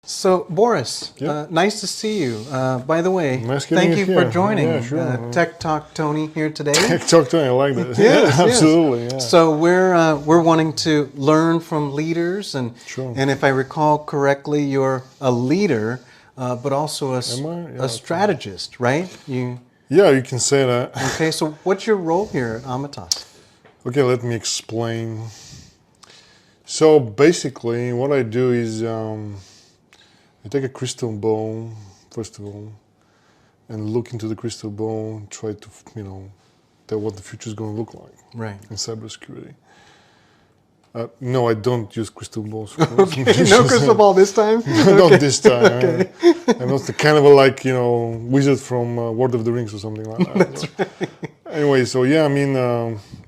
So, Boris, Yep. nice to see you. By the way, Nice getting thank you you for here. joining Yeah, sure. Tech Talk Tony here today. Talk to me, I like that. Yes, Yeah, yes. absolutely. Yeah. So we're wanting to learn from leaders, and Sure. and if I recall correctly, you're a leader, but also Am I? Yeah, a strategist, right? Yeah, you can say that. Okay? So what's your role here at Amatas? Okay, let me explain. So basically, what I do is I take a crystal ball, first of all, and look into the crystal ball, and try to, tell what the future is going to look like Right. in cybersecurity. No, I don't use crystal balls. Of course. Okay. No crystal ball this time. Not this time. Okay. I'm not the kind of a wizard from Lord of the Rings or something like that. That's right. Anyway, so yeah, I mean,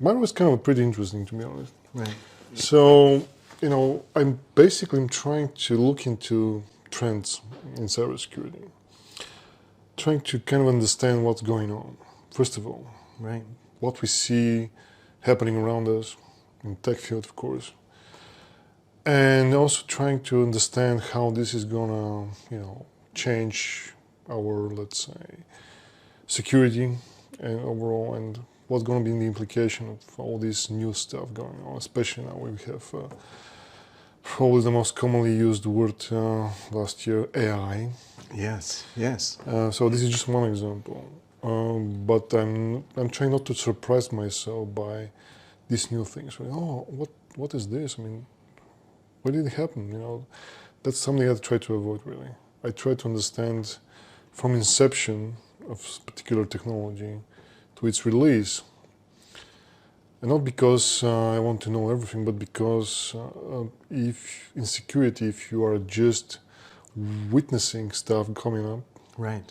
mine was kind of pretty interesting, to be honest. Right. So, I'm basically trying to look into trends in cybersecurity, trying to kind of understand what's going on. First of all, Right. what we see happening around us in tech field, of course, and also trying to understand how this is gonna, change our, let's say, security and overall, and what's gonna be the implication of all this new stuff going on, especially now we have probably the most commonly used word last year, AI. Yes. Yes. So this is just one example, but I'm trying not to surprise myself by these new things. Oh, what is this? I mean, why did it happen? That's something I try to avoid. Really, I try to understand from inception of particular technology to its release, and not because I want to know everything, but because if in security, if you are just witnessing stuff coming up, Right.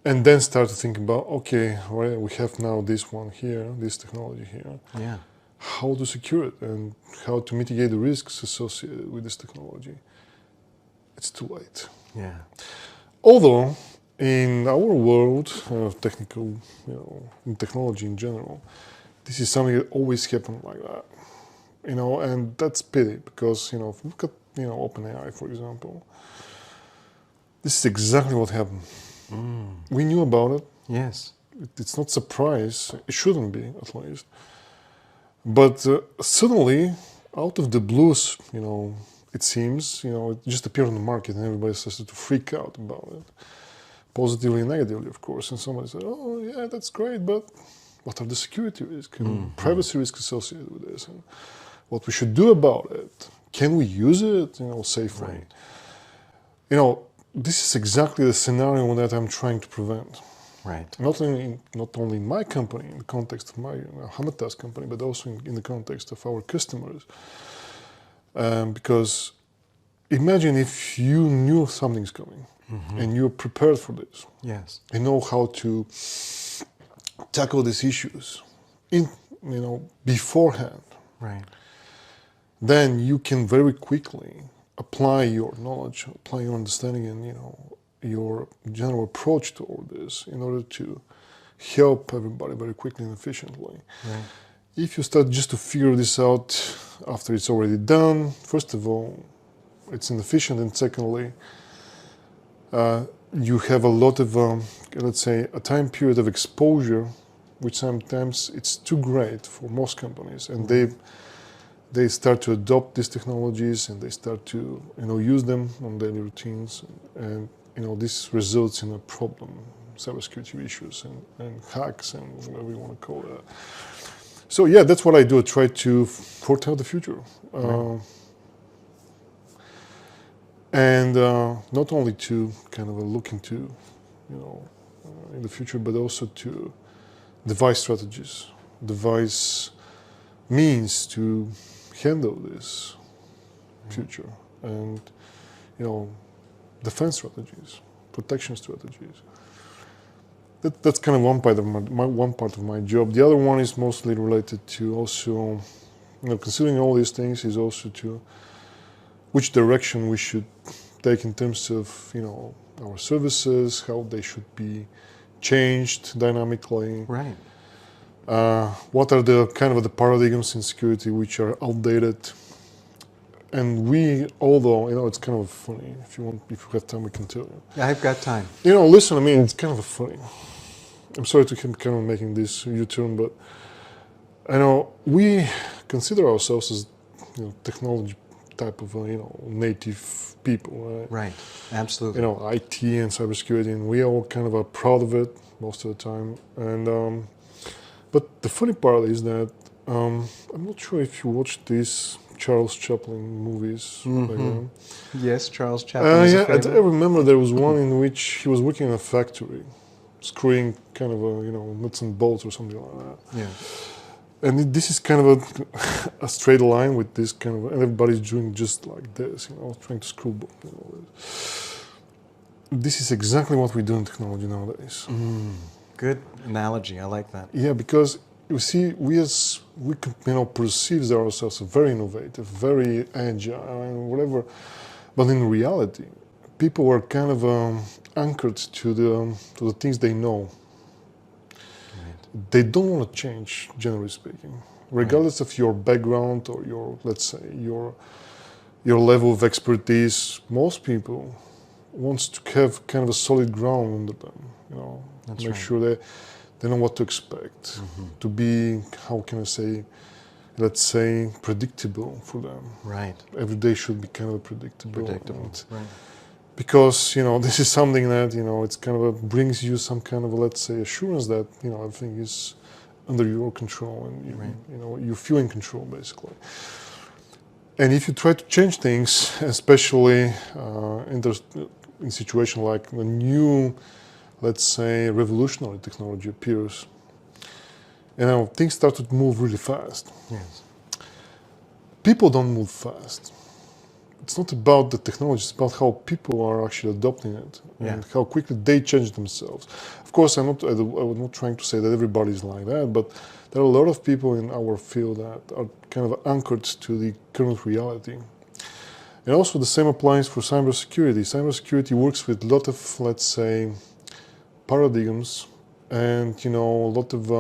and then start to think about, okay, right, we have now this one here, this technology here, Yeah. how to secure it and how to mitigate the risks associated with this technology. It's too late. Yeah. Although in our world of technical, in technology in general, this is something that always happened like that, and that's pity because, if you look at, OpenAI, for example, this is exactly what happened. We knew about it. Yes. It's not surprise. It shouldn't be, at least. But suddenly, out of the blues, it seems, it just appeared on the market and everybody started to freak out about it. Positively and negatively, of course. And somebody said, oh, yeah, that's great, but what are the security risks and privacy risks associated with this? And what we should do about it? Can we use it, safely? Right. This is exactly the scenario that I'm trying to prevent. Right. Not only in my company, in the context of my Amatas company, but also in the context of our customers. Because imagine if you knew something's coming and you're prepared for this. Yes. You know how to tackle these issues beforehand. Right. Then you can very quickly apply your knowledge, apply your understanding, and your general approach to all this in order to help everybody very quickly and efficiently. Right. If you start just to figure this out after it's already done, first of all, it's inefficient, and secondly, you have a lot of, let's say, a time period of exposure, which sometimes it's too great for most companies, and they start to adopt these technologies and they start to use them on daily routines, and this results in a problem, cybersecurity issues and hacks and whatever you want to call it. So yeah, that's what I do. I try to foretell the future, and not only to kind of look into in the future, but also to devise strategies, devise means to handle this future, and defense strategies, protection strategies. That's kind of one part of my job. The other one is mostly related to also, considering all these things, is also to which direction we should take in terms of our services, how they should be changed dynamically. Right. What are the kind of the paradigms in security which are outdated, And we, although, it's kind of funny, if you have time, we can tell you. Yeah, I've got time. Listen, I mean, it's kind of funny. I'm sorry to keep kind of making this U-turn, but I know we consider ourselves as, technology type of, native people, right? Right, absolutely. IT and cybersecurity, and we all kind of are proud of it most of the time. And but the funny part is that I'm not sure if you watched these Charles Chaplin movies. Back then. Yes, Charles Chaplin is a Yeah, I favorite. remember there was one in which he was working in a factory, screwing kind of nuts and bolts or something like that. Yeah. And this is kind of a straight line with this kind of, and everybody's doing just like this, trying to screw. This is exactly what we do in technology nowadays. Good analogy. I like that. Yeah, because you see, we perceive ourselves as very innovative, very agile, and whatever. But in reality, people are kind of anchored to the things they know. They don't want to change, generally speaking, regardless of your background or your, let's say, your level of expertise. Most people wants to have kind of a solid ground under them, That's make right. sure they know what to expect, to be, how can I say, let's say, predictable for them. Right. Every day should be kind of predictable. Right. Because this is something that it's kind of brings you some kind of, let's say, assurance that everything is under your control, and you feel in control basically. And if you try to change things, especially in situation like a new, let's say, revolutionary technology appears, things start to move really fast. Yes. People don't move fast. It's not about the technology, it's about how people are actually adopting it and how quickly they change themselves. Of course, I'm not trying to say that everybody's like that, but there are a lot of people in our field that are kind of anchored to the current reality. And also the same applies for cybersecurity. Cybersecurity works with a lot of, let's say, paradigms and a lot of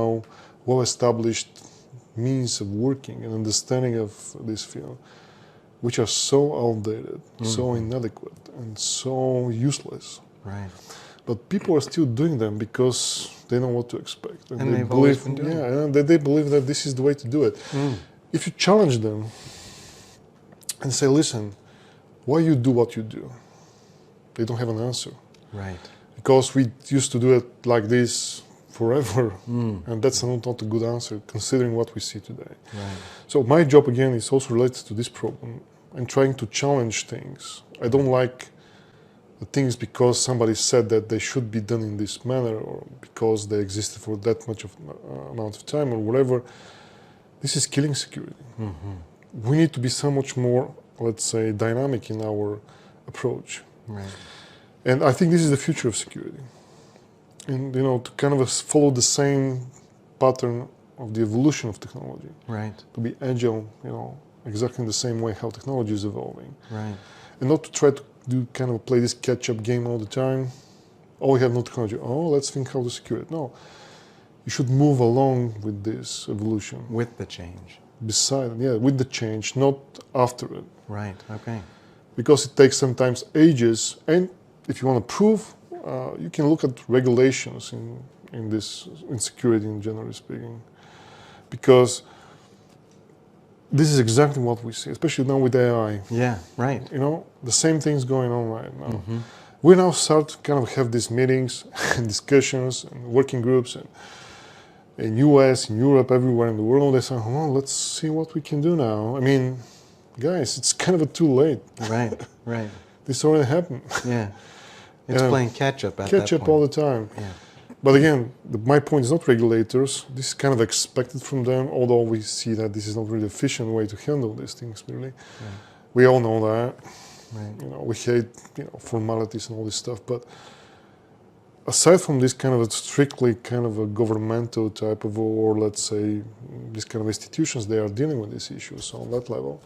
well-established means of working and understanding of this field, which are so outdated, so inadequate, and so useless. Right. But people are still doing them because they know what to expect. And they they've believe, always been doing it. and they believe that this is the way to do it. If you challenge them and say, listen, why you do what you do? They don't have an answer. Right. Because we used to do it like this forever, and that's not a good answer considering what we see today. Right. So my job again is also related to this problem and trying to challenge things. I don't like the things because somebody said that they should be done in this manner or because they existed for that much of amount of time or whatever. This is killing security. We need to be so much more, let's say, dynamic in our approach. Right. And I think this is the future of security. And to kind of follow the same pattern of the evolution of technology. Right. To be agile, exactly in the same way how technology is evolving. Right. And not to try to kind of play this catch-up game all the time. Oh, we have no technology. Oh, let's think how to secure it. No, you should move along with this evolution. With the change. With the change, not after it. Right. Okay. Because it takes sometimes ages. And if you want to prove, you can look at regulations in security, in generally speaking, because this is exactly what we see, especially now with AI. Yeah. Right. The same thing's going on right now. We now start to kind of have these meetings and discussions and working groups and in US, in Europe, everywhere in the world. They say, oh, let's see what we can do now. I mean, guys, it's kind of too late. Right. Right. This already happened. Yeah. It's playing catch up at that Catch up point. all the time. Yeah. But again, my point is not regulators. This is kind of expected from them, although we see that this is not really efficient way to handle these things, really. Yeah. We all know that. Right. We hate formalities and all this stuff. But aside from this kind of a strictly kind of a governmental type of, or let's say, these kind of institutions, they are dealing with these issues on that level.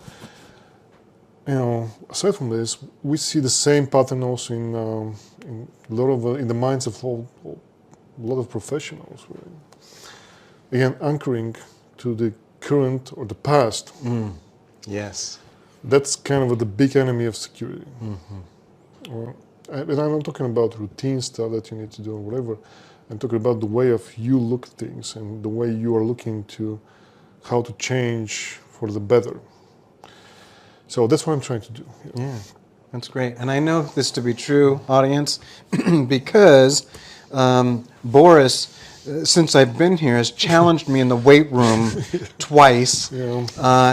Aside from this, we see the same pattern also in a lot of in the minds of a lot of professionals. Really. Again, anchoring to the current or the past. Yes. That's kind of the big enemy of security. And I'm not talking about routine stuff that you need to do or whatever. I'm talking about the way of you look at things and the way you are looking to how to change for the better. So that's what I'm trying to do. Yeah, that's great. And I know this to be true, audience, because Boris, since I've been here, has challenged me in the weight room twice. Yeah.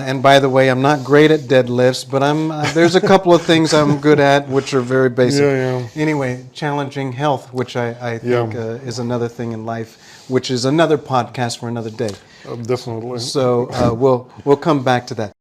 And by the way, I'm not great at deadlifts, but there's a couple of things I'm good at, which are very basic. Yeah. Anyway, challenging health, which I think Yeah. is another thing in life, which is another podcast for another day. Definitely. So we'll come back to that.